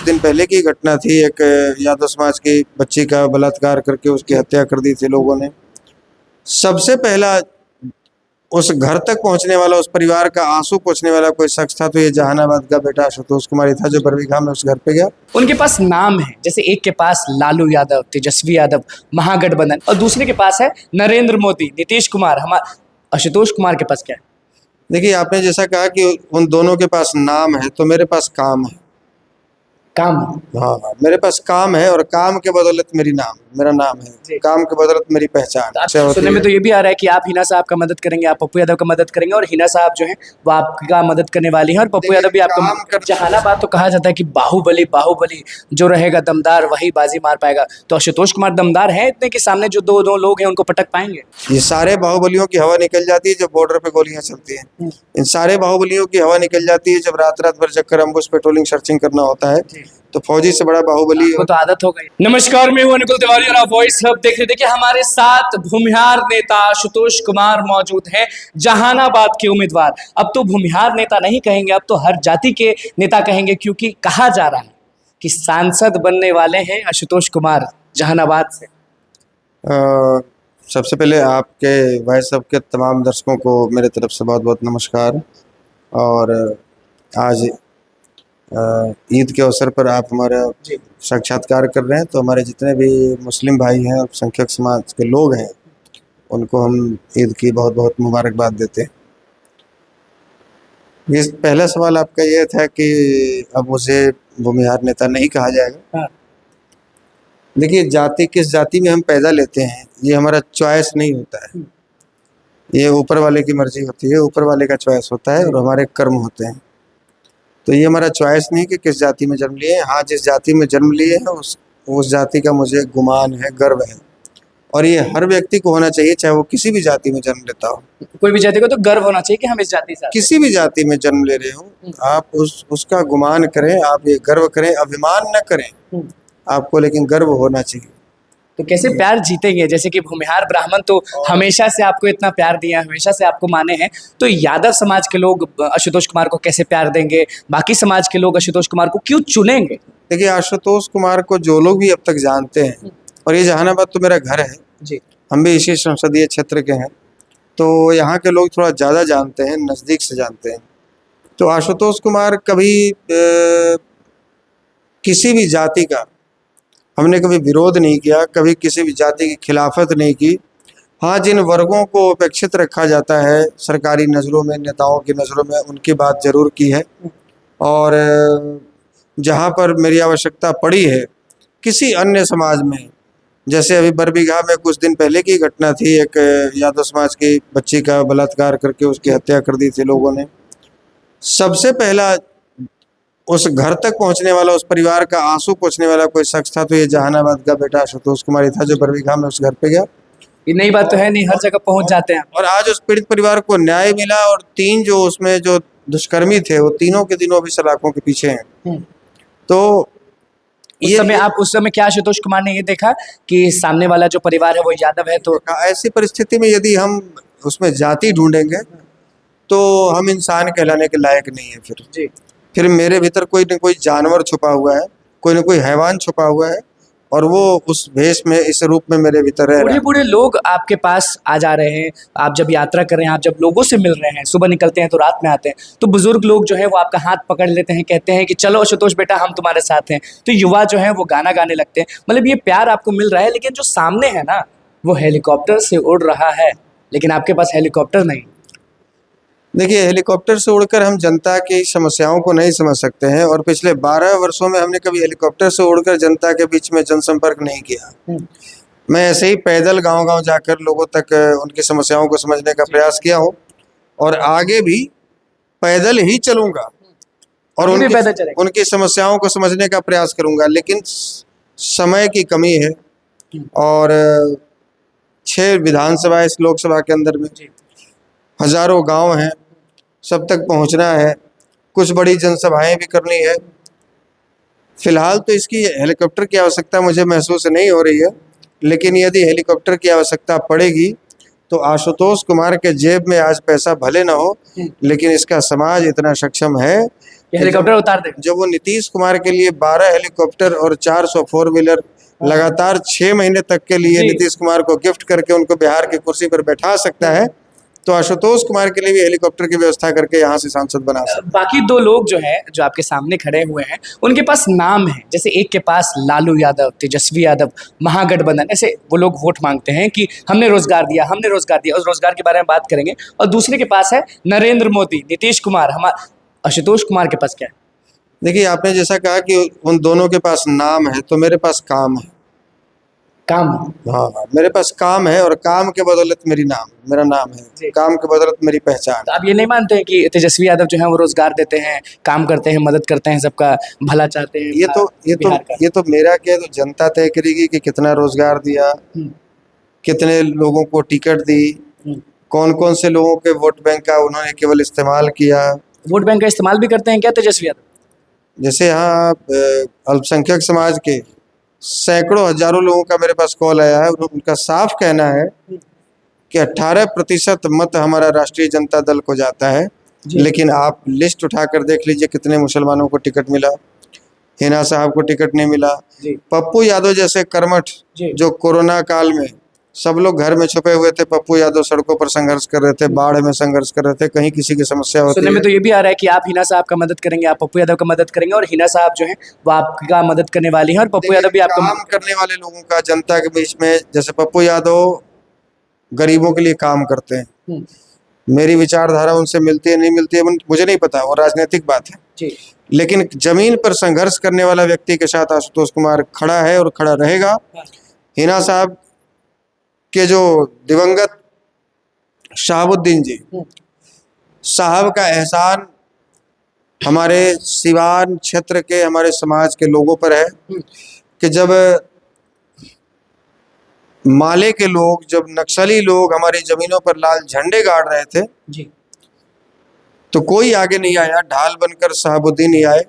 कुछ दिन पहले की घटना थी। एक यादव समाज की बच्ची का बलात्कार करके उसकी हत्या कर दी थी लोगों ने। सबसे पहला उस घर तक पहुंचने वाला, उस परिवार का आंसू पोंछने वाला कोई शख्स था तो ये जहानाबाद का बेटा आशुतोष कुमार ही था, जो बरबीघा में उस घर पे गया। उनके पास नाम है, जैसे एक के पास लालू यादव, तेजस्वी यादव, महागठबंधन, और दूसरे के पास है नरेंद्र मोदी, नीतीश कुमार। हमारा आशुतोष कुमार के पास क्या है? देखिए, आपने जैसा कहा कि उन दोनों के पास नाम है, तो मेरे पास काम है। काम। हाँ, मेरे पास काम है और काम के बदौलत मेरा नाम है, काम के बदौलत मेरी पहचान। तो सुनने में तो ये भी आ रहा है कि आप हिना साहब का मदद करेंगे, आप पप्पू यादव का मदद करेंगे, और हिना साहब जो है वो आपका मदद करने वाली हैं, और पप्पू यादव भी आपका मदद कर। जहानाबाद तो कहा जाता है कि बाहुबली बाहुबली जो रहेगा दमदार वही बाजी मार पाएगा। तो आशुतोष कुमार दमदार है इतने कि सामने जो दो लोग हैं उनको पटक पाएंगे? ये सारे बाहुबलियों की हवा निकल जाती है जब बॉर्डर पे गोलियां चलती हैं। इन सारे बाहुबलियों की हवा निकल जाती है जब रात रात भर चक्कर अम्बुश पेट्रोलिंग सर्चिंग करना होता है। तो फौजी से बड़ा बाहुबली वो तो आदत हो गई। नमस्कार, मैं हूं अनुकुल तिवारी और आप वॉइस हब देख रहे। देखिए, हमारे साथ भूमिहार नेता आशुतोष कुमार मौजूद हैं, जहानाबाद के उम्मीदवार। अब तो भूमिहार नेता नहीं कहेंगे, अब तो हर जाति के नेता कहेंगे, क्योंकि कहा जा रहा है कि सांसद बनने वाले हैं आशुतोष कुमार जहानाबाद से। सबसे पहले आपके वॉइस हब के तमाम दर्शकों को मेरे तरफ से बहुत बहुत नमस्कार। और आज ईद के अवसर पर आप हमारा साक्षात्कार कर रहे हैं, तो हमारे जितने भी मुस्लिम भाई हैं, अल्पसंख्यक समाज के लोग हैं, उनको हम ईद की बहुत बहुत मुबारकबाद देते हैं। ये पहला सवाल आपका ये था कि अब मुझे भूमिहार नेता नहीं कहा जाएगा। हाँ। देखिए, जाति किस जाति में हम पैदा लेते हैं ये हमारा चॉइस नहीं होता है, ये ऊपर वाले की मर्जी होती है, ऊपर वाले का चॉइस होता है और हमारे कर्म होते हैं। तो ये हमारा चॉइस नहीं कि किस जाति में जन्म लिए हैं। हाँ, जिस जाति में जन्म लिए हैं उस जाति का मुझे गुमान है, गर्व है, और ये हर व्यक्ति को होना चाहिए, चाहे वो किसी भी जाति में जन्म लेता हो। कोई भी जाति को तो गर्व होना चाहिए कि हम इस जाति से, किसी भी जाति में जन्म ले रहे हो आप उसका गुमान करें, आप ये गर्व करें, अभिमान न करें आपको, लेकिन गर्व होना चाहिए। तो कैसे प्यार जीतेंगे? जैसे कि भूमिहार ब्राह्मण तो हमेशा से आपको इतना प्यार दिया, हमेशा से आपको माने हैं, तो यादव समाज के लोग आशुतोष कुमार को कैसे प्यार देंगे? बाकी समाज के लोग आशुतोष कुमार को क्यों चुनेंगे? देखिए, आशुतोष कुमार को जो लोग भी अब तक जानते हैं, और ये जहानाबाद तो मेरा घर है जी, हम भी इसी संसदीय क्षेत्र के हैं, तो यहाँ के लोग थोड़ा ज़्यादा जानते हैं, नज़दीक से जानते हैं। तो आशुतोष कुमार कभी किसी भी जाति का हमने कभी विरोध नहीं किया, कभी किसी भी जाति की खिलाफत नहीं की। हाँ, जिन वर्गों को उपेक्षित रखा जाता है सरकारी नज़रों में, नेताओं की नज़रों में, उनकी बात ज़रूर की है। और जहाँ पर मेरी आवश्यकता पड़ी है किसी अन्य समाज में, जैसे अभी बरबीघा में कुछ दिन पहले की घटना थी, एक यादव समाज की बच्ची का बलात्कार करके उसकी हत्या कर दी थी लोगों ने। सबसे पहला उस घर तक पहुंचने वाला, उस परिवार का आंसू पोंछने वाला कोई शख्स था तो ये जहानाबाद का बेटा आशुतोष कुमार ही था, जो बरबीघा में उस घर पे गया। ये नई बात तो है नहीं, हर जगह पहुंच जाते हैं। और आज उस पीड़ित परिवार को न्याय मिला, और 3 जो उसमें जो दुष्कर्मी थे वो तीनों के तीनों अभी सलाखों के पीछे हैं। तो उस समय क्या आशुतोष कुमार ने ये देखा कि सामने वाला जो परिवार है वो यादव है, तो ऐसी परिस्थिति में यदि हम उसमें जाति ढूंढेंगे तो हम इंसान कहलाने के लायक नहीं है। फिर मेरे भीतर कोई न कोई जानवर छुपा हुआ है, कोई न कोई हैवान छुपा हुआ है, और वो उस भेष में, इस रूप में मेरे भीतर रह रहा है। बूढ़े लोग आपके पास आ जा रहे हैं, आप जब यात्रा कर रहे हैं, आप जब लोगों से मिल रहे हैं, सुबह निकलते हैं तो रात में आते हैं, तो बुजुर्ग लोग जो है वो आपका हाथ पकड़ लेते हैं, कहते हैं कि चलो आशुतोष बेटा हम तुम्हारे साथ हैं। तो युवा जो है वो गाना गाने लगते हैं। मतलब ये प्यार आपको मिल रहा है, लेकिन जो सामने है ना वो हेलीकॉप्टर से उड़ रहा है, लेकिन आपके पास हेलीकॉप्टर नहीं। देखिए, हेलीकॉप्टर से उड़कर हम जनता की समस्याओं को नहीं समझ सकते हैं, और पिछले 12 वर्षों में हमने कभी हेलीकॉप्टर से उड़कर जनता के बीच में जनसंपर्क नहीं किया। मैं ऐसे ही पैदल गांव-गांव जाकर लोगों तक उनकी समस्याओं को समझने का प्रयास किया हूं, और आगे भी पैदल ही चलूंगा और उनकी समस्याओं को समझने का प्रयास करूंगा। लेकिन समय की कमी है, और 6 विधानसभा इस लोकसभा के अंदर में, हजारों गांव हैं, सब तक पहुंचना है, कुछ बड़ी जनसभाएं भी करनी है। फिलहाल तो इसकी हेलीकॉप्टर की आवश्यकता मुझे महसूस नहीं हो रही है, लेकिन यदि हेलीकॉप्टर की आवश्यकता पड़ेगी तो आशुतोष कुमार के जेब में आज पैसा भले ना हो, लेकिन इसका समाज इतना सक्षम है ये हेलीकॉप्टर उतार दे। जब वो नीतीश कुमार के लिए 12 हेलीकॉप्टर और 400 फोर व्हीलर लगातार 6 महीने तक के लिए जी। नीतीश कुमार को गिफ्ट करके उनको बिहार की कुर्सी पर बैठा सकता है, तो आशुतोष कुमार के लिए भी हेलीकॉप्टर की व्यवस्था करके यहाँ से सांसद बना सकता बाकी दो लोग जो है जो आपके सामने खड़े हुए हैं उनके पास नाम है, जैसे एक के पास लालू यादव, तेजस्वी यादव, महागठबंधन, ऐसे वो लोग वोट मांगते हैं कि हमने रोजगार दिया, हमने रोजगार दिया, उस रोजगार के बारे में बात करेंगे। और दूसरे के पास है नरेंद्र मोदी, नीतीश कुमार, हमारा आशुतोष कुमार के पास क्या है? देखिए, आपने जैसा कहा कि उन दोनों के पास नाम है, तो मेरे पास काम है। काम। हाँ, मेरे पास काम है और काम के बदौलत मेरा नाम जी। है, काम के बदौलत मेरी पहचान। तो आप ये नहीं मानते हैं कि तेजस्वी यादव जो है वो रोजगार देते हैं, काम करते हैं, मदद करते हैं, सबका भला चाहते हैं? बिहार का। ये तो मेरा क्या है, तो जनता तय करेगी कि कितना रोजगार दिया, हम्म, कितने लोगों को टिकट दी, हम्म। कौन कौन से लोगों के वोट बैंक का उन्होंने केवल इस्तेमाल किया। वोट बैंक का इस्तेमाल भी करते हैं क्या तेजस्वी यादव? जैसे यहाँ अल्पसंख्यक समाज के सैकड़ों हजारों लोगों का मेरे पास कॉल आया है, उनका साफ कहना है कि 18% मत हमारा राष्ट्रीय जनता दल को जाता है, जी। लेकिन आप लिस्ट उठाकर देख लीजिए कितने मुसलमानों को टिकट मिला, हिना साहब को टिकट नहीं मिला। जी। पप्पू यादव जैसे कर्मठ जी। जो कोरोना काल में सब लोग घर में छुपे हुए थे, पप्पू यादव सड़कों पर संघर्ष कर रहे थे, बाढ़ में संघर्ष कर रहे थे, कहीं किसी की समस्या होती सुनने है। में तो ये भी आ रहा है कि आप हिना साहब का मदद करेंगे, आप पप्पू यादव का मदद करेंगे, और हिना साहब जो है वो आपका मदद करने वाली हैं, और पप्पू यादव भी आपका काम करने वाले लोगों का जनता के बीच में, जैसे पप्पू यादव गरीबों के लिए काम करते हैं, हम्म, मेरी विचारधारा उनसे मिलती है नहीं मिलती है मुझे नहीं पता, वो राजनीतिक बात है, जी। लेकिन जमीन पर संघर्ष करने वाला व्यक्ति के साथ आशुतोष कुमार खड़ा है और खड़ा रहेगा। हिना साहब के जो दिवंगत शहाबुद्दीन जी साहब का एहसान हमारे सिवान क्षेत्र के, हमारे समाज के लोगों पर है कि जब माले के लोग, जब नक्सली लोग हमारी जमीनों पर लाल झंडे गाड़ रहे थे, जी। तो कोई आगे नहीं आया, ढाल बनकर शहाबुद्दीन ही आए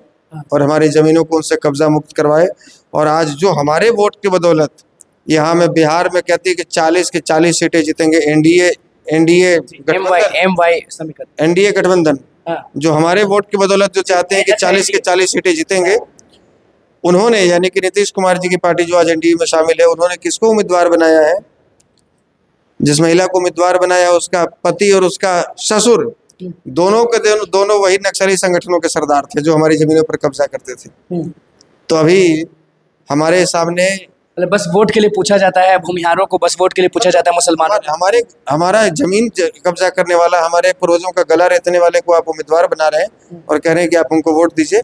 और हमारी जमीनों को उनसे कब्जा मुक्त करवाए। और आज जो हमारे वोट की बदौलत यहाँ में बिहार में कहती है कि 40 की 40 सीटें जीतेंगे, एनडीए गठबंधन जो हमारे वोट की बदौलत जो चाहते हैं कि 40 की 40 सीटें जीतेंगे, उन्होंने यानी कि नीतीश कुमार जी की पार्टी जो आज एनडीए में शामिल है, उन्होंने किसको उम्मीदवार बनाया है? जिस महिला को उम्मीदवार बनाया उसका पति और उसका ससुर दोनों वही नक्सली संगठनों के सरदार थे जो हमारी जमीनों पर कब्जा करते थे। तो अभी हमारे सामने मतलब बस वोट के लिए पूछा जाता है, भूमिहारों को बस वोट के लिए पूछा जाता है, मुसलमानों हमारा जमीन कब्जा करने वाला, हमारे पूर्वजों का गला रेतने वाले को आप उम्मीदवार बना रहे हैं और कह रहे हैं कि आप उनको वोट दीजिए,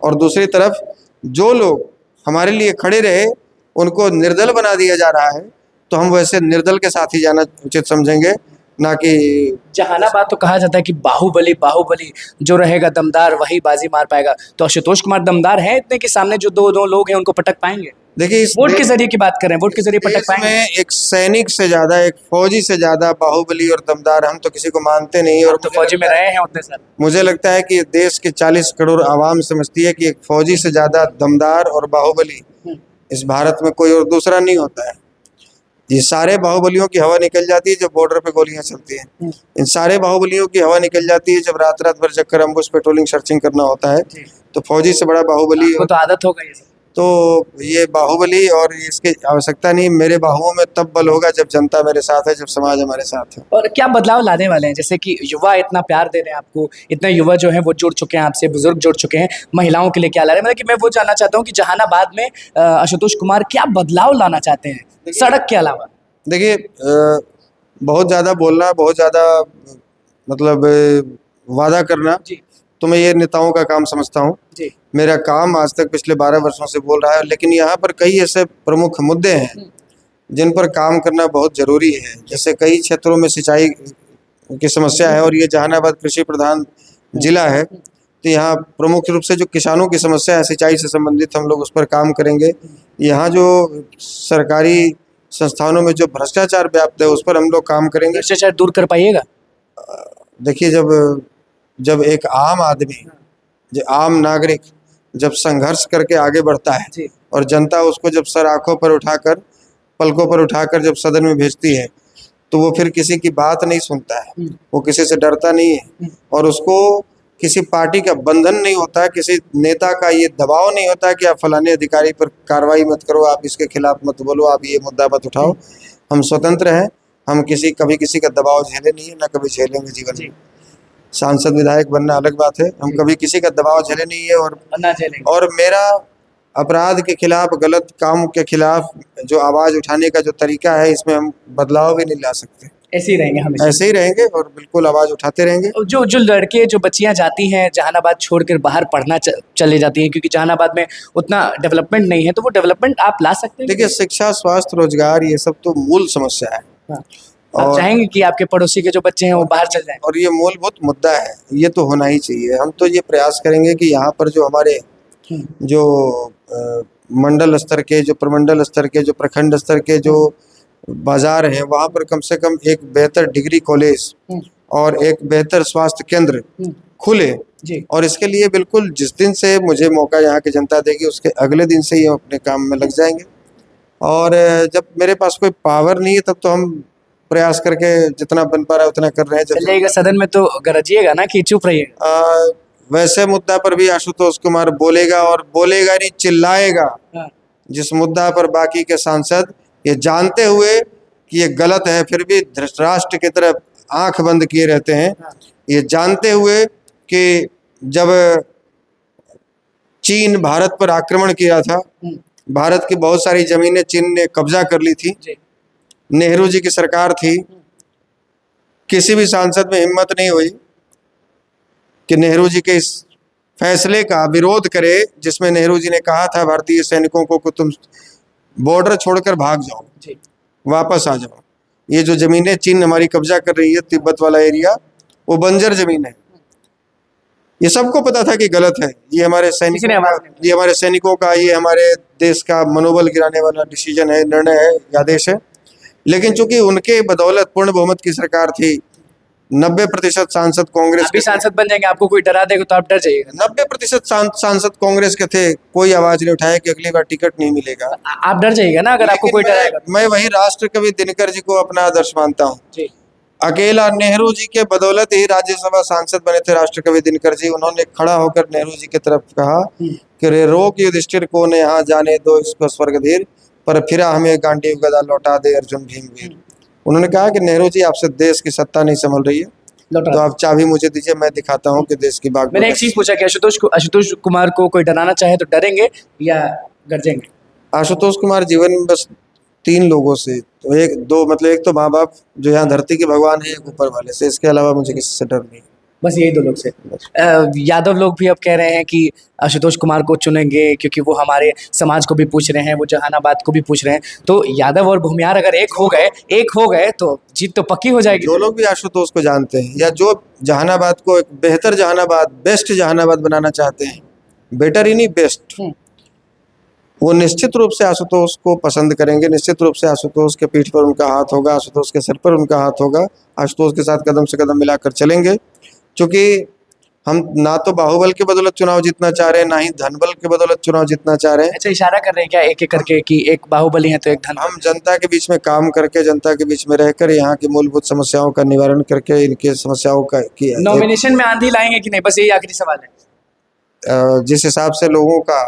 और दूसरी तरफ जो लोग हमारे लिए खड़े रहे उनको निर्दल बना दिया जा रहा है। तो हम वैसे निर्दल के साथ ही जाना उचित समझेंगे, ना कि जहानाबाद तो कहा जाता है कि बाहुबली जो रहेगा दमदार वही बाजी मार पाएगा। तो आशुतोष कुमार दमदार है इतने कि सामने जो दो लोग हैं उनको पटक पाएंगे? देखिए, वोट के जरिए की बात करें, वोट के जरिए पटक पाएंगे? में एक सैनिक से ज्यादा, एक फौजी से ज्यादा बाहुबली और दमदार हम तो किसी को मानते नहीं। और तो फौजी में रहे हैं उतने साल। मुझे लगता है कि देश के 40 करोड़ आवाम समझती है कि एक फौजी से ज्यादा दमदार और बाहुबली इस भारत में कोई और दूसरा नहीं होता है। ये सारे बाहुबलियों की हवा निकल जाती है जब बॉर्डर पे गोलियां चलती हैं, इन सारे बाहुबलियों की हवा निकल जाती है जब रात रात भर चक्कर अम्बुश पेट्रोलिंग सर्चिंग करना होता है। तो फौजी से बड़ा बाहुबली तो आदत हो गई। तो ये बाहुबली और इसकी आवश्यकता नहीं, मेरे बाहुओं में तब बल होगा जब जनता मेरे साथ है, जब समाज हमारे साथ है। और क्या बदलाव लाने वाले हैं? जैसे कि युवा इतना प्यार दे रहे हैं आपको, इतने युवा जो है वो जुड़ चुके हैं आपसे, बुजुर्ग जुड़ चुके हैं, महिलाओं के लिए क्या ला रहे हैं? मतलब कि मैं वो जानना चाहता हूँ कि जहानाबाद में आशुतोष कुमार क्या बदलाव लाना चाहते हैं सड़क के अलावा? देखिए, बहुत ज़्यादा बोलना, बहुत ज़्यादा मतलब वादा करना, तो मैं ये नेताओं का काम समझता हूँ। मेरा काम आज तक पिछले 12 वर्षों से बोल रहा है, लेकिन यहाँ पर कई ऐसे प्रमुख मुद्दे हैं जिन पर काम करना बहुत ज़रूरी है। जैसे कई क्षेत्रों में सिंचाई की समस्या है और ये जहानाबाद कृषि प्रधान जिला है, तो यहाँ प्रमुख रूप से जो किसानों की समस्या है सिंचाई से संबंधित, हम लोग उस पर काम करेंगे। यहाँ जो सरकारी संस्थानों में जो भ्रष्टाचार व्याप्त है उस पर हम लोग काम करेंगे। भ्रष्टाचार दूर कर पाइएगा? देखिए, जब एक आम आदमी, जो आम नागरिक जब संघर्ष करके आगे बढ़ता है और जनता उसको जब सर आंखों पर उठाकर, पलकों पर उठाकर जब सदन में भेजती है, तो वो फिर किसी की बात नहीं सुनता है, वो किसी से डरता नहीं है और उसको किसी पार्टी का बंधन नहीं होता, किसी नेता का ये दबाव नहीं होता कि आप फलाने अधिकारी पर कार्रवाई मत करो, आप इसके खिलाफ मत बोलो, आप ये मुद्दा मत उठाओ। हम स्वतंत्र हैं, हम कभी किसी का दबाव झेले नहीं है, ना कभी झेलेंगे जीवन में। सांसद विधायक बनना अलग बात है, हम कभी किसी का दबाव झेले नहीं है। और मेरा अपराध के खिलाफ, गलत काम के खिलाफ जो आवाज़ उठाने का जो तरीका है, इसमें हम बदलाव भी नहीं ला सकते। ऐसे ही रहेंगे हमेशा। ऐसे ही रहेंगे और बिल्कुल आवाज़ उठाते रहेंगे। जो लड़के जो बच्चियां जाती हैं जहानाबाद छोड़कर बाहर पढ़ना चले जाती हैं, क्योंकि जहानाबाद में उतना डेवलपमेंट नहीं है, तो वो डेवलपमेंट आप ला सकते हैं? देखिए, शिक्षा, स्वास्थ्य, रोजगार, ये सब तो मूल समस्या है। हाँ। आप चाहेंगे कि आपके पड़ोसी के जो बच्चे हैं वो बाहर चल जाएं? और ये मूलभूत मुद्दा है, ये तो होना ही चाहिए। हम तो ये प्रयास करेंगे कि यहाँ पर जो हमारे जो मंडल स्तर के, जो प्रमंडल स्तर के, जो प्रखंड स्तर के जो बाजार हैं, वहाँ पर कम से कम एक बेहतर डिग्री कॉलेज और एक बेहतर स्वास्थ्य केंद्र खुले। और इसके लिए बिल्कुल जिस दिन से मुझे मौका यहाँ की जनता देगी, उसके अगले दिन से ही हम अपने काम में लग जाएंगे। और जब मेरे पास कोई पावर नहीं है, तब तो हम प्रयास करके जितना बन पा रहा है उतना कर रहे हैं। चलिएगा, सदन में तो गरजिएगा ना कि चुप रहिएगा? वैसे मुद्दा पर भी आशुतोष कुमार बोलेगा, और बोलेगा नहीं, चिल्लाएगा। जिस मुद्दा पर बाकी के सांसद ये जानते हुए कि ये गलत है, फिर भी धृतराष्ट्र की तरफ आंख बंद किए रहते हैं। ये जानते हुए कि जब चीन भारत पर आक्रमण किया था, भारत की बहुत सारी जमीनें चीन ने कब्जा कर ली थी, नेहरू जी की सरकार थी, किसी भी सांसद में हिम्मत नहीं हुई कि नेहरू जी के इस फैसले का विरोध करे, जिसमें नेहरू जी ने कहा था भारतीय सैनिकों को कि तुम बॉर्डर छोड़कर भाग जाओ, वापस आ जाओ। ये जो ज़मीनें चीन हमारी कब्जा कर रही है, तिब्बत वाला एरिया, वो बंजर ज़मीन है। ये सबको पता था कि गलत है। ये हमारे सैनिकों का, ये हमारे देश का मनोबल गिराने वाला डिसीजन है, निर्णय है, आदेश है। लेकिन चूंकि उनके बदौलत पूर्ण बहुमत की सरकार थी, 90% सांसद कांग्रेस के सांसद बन जाएंगे, आपको कोई डरा देगा तो आप डर जाइएगा। 90% सांसद कांग्रेस के थे, कोई आवाज नहीं उठाया कि अगली बार टिकट नहीं मिलेगा। आप डर जाइएगा ना अगर आपको कोई डराएगा? मैं वही राष्ट्र कवि दिनकर जी को अपना आदर्श मानता हूँ। अकेला नेहरू जी के बदौलत ही राज्यसभा सांसद बने थे राष्ट्र कवि दिनकर जी। उन्होंने खड़ा होकर नेहरू जी की तरफ कहा कि रे रोक युधिष्ठिर को ने यहाँ जाने दो इसको स्वर्गधीर, पर फिरा हमें गांडीव गदा लौटा दे अर्जुन भीमवीर। उन्होंने कहा कि नेहरू जी, आपसे देश की सत्ता नहीं संभल रही है, तो आप चाबी मुझे दीजिए, मैं दिखाता हूँ कि देश की बात। मैंने एक चीज पूछा कि आशुतोष कुमार को कोई डराना चाहे तो डरेंगे या गरजेंगे? आशुतोष कुमार जीवन में बस 3 लोगों से, तो एक तो माँ बाप जो यहाँ धरती के भगवान है, एक ऊपर वाले से, इसके अलावा मुझे किसी से डर नहीं। बस यही 2 लोग से। यादव लोग भी अब कह रहे हैं कि आशुतोष कुमार को चुनेंगे, क्योंकि वो हमारे समाज को भी पूछ रहे हैं, वो जहानाबाद को भी पूछ रहे हैं। तो यादव और भूमिहार अगर एक हो गए तो जीत तो पक्की हो जाएगी। जो लोग भी आशुतोष को जानते हैं, या जो जहानाबाद को एक बेहतर जहानाबाद, बेस्ट जहानाबाद बनाना चाहते हैं, बेटर ही नहीं बेस्ट, वो निश्चित रूप से आशुतोष को पसंद करेंगे। निश्चित रूप से आशुतोष के पीठ पर उनका हाथ होगा, आशुतोष के सिर पर उनका हाथ होगा, आशुतोष के साथ कदम से कदम मिलाकर चलेंगे। क्योंकि हम ना तो बाहुबल के बदौलत चुनाव जीतना चाह रहे हैं, ना ही धनबल के बदौलत चुनाव जीतना चाह रहे हैं। अच्छा, इशारा कर रहे हैं क्या एक एक करके कि एक बाहुबली है तो एक धन? हम जनता के बीच में काम करके, जनता के बीच में रहकर, यहाँ की मूलभूत समस्याओं का निवारण करके, इनके समस्याओं का किया। नॉमिनेशन में आंधी लाएंगे कि नहीं, बस यही आखिरी सवाल है। जिस हिसाब से लोगों का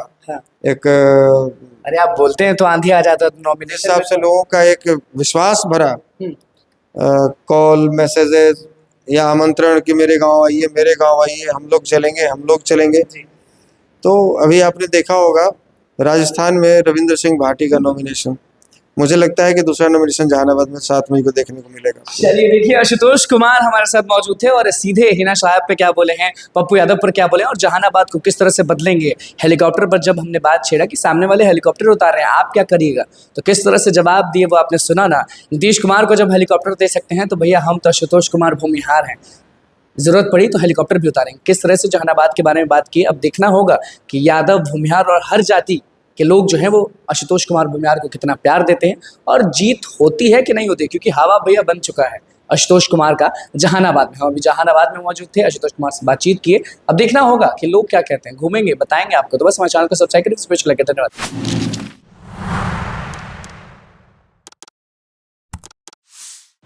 एक, अरे आप बोलते हैं तो आंधी आ जाता है, नॉमिनेशन जिस हिसाब से लोगों का एक विश्वास भरा कॉल, मैसेजेस या आमंत्रण कि मेरे गांव आइए, मेरे गांव आइए, हम लोग चलेंगे। तो अभी आपने देखा होगा राजस्थान में रविंद्र सिंह भाटी का नॉमिनेशन, मुझे लगता है कि दूसरा नॉमिनेशन जहानाबाद में 7 मई को देखने को मिलेगा। चलिए, देखिए आशुतोष कुमार हमारे साथ मौजूद थे और सीधे हिना साहब पे क्या बोले हैं, पप्पू यादव पर क्या बोले और जहानाबाद को किस तरह से बदलेंगे। हेलीकॉप्टर पर जब हमने बात छेड़ा कि सामने वाले हेलीकॉप्टर उतार रहे हैं, आप क्या करिएगा, तो किस तरह से जवाब दिए वो आपने सुना ना। नीतीश कुमार को जब हेलीकॉप्टर दे सकते हैं तो भैया हम तो आशुतोष कुमार भूमिहार हैं, जरूरत पड़ी तो हेलीकॉप्टर भी उतारेंगे। किस तरह से जहानाबाद के बारे में बात की, अब देखना होगा कि यादव, भूमिहार और हर जाति के लोग जो हैं वो आशुतोष कुमार भूमिहार को कितना प्यार देते हैं और जीत होती है कि नहीं होती, क्योंकि हवा भैया बन चुका है आशुतोष कुमार का जहानाबाद में। हम अभी जहानाबाद में मौजूद थे, आशुतोष कुमार से बातचीत किए। अब देखना होगा कि लोग क्या कहते हैं, घूमेंगे, बताएंगे आपको। तो बस हमारे चैनल को सब्सक्राइब करें, स्पेशल लगे। धन्यवाद।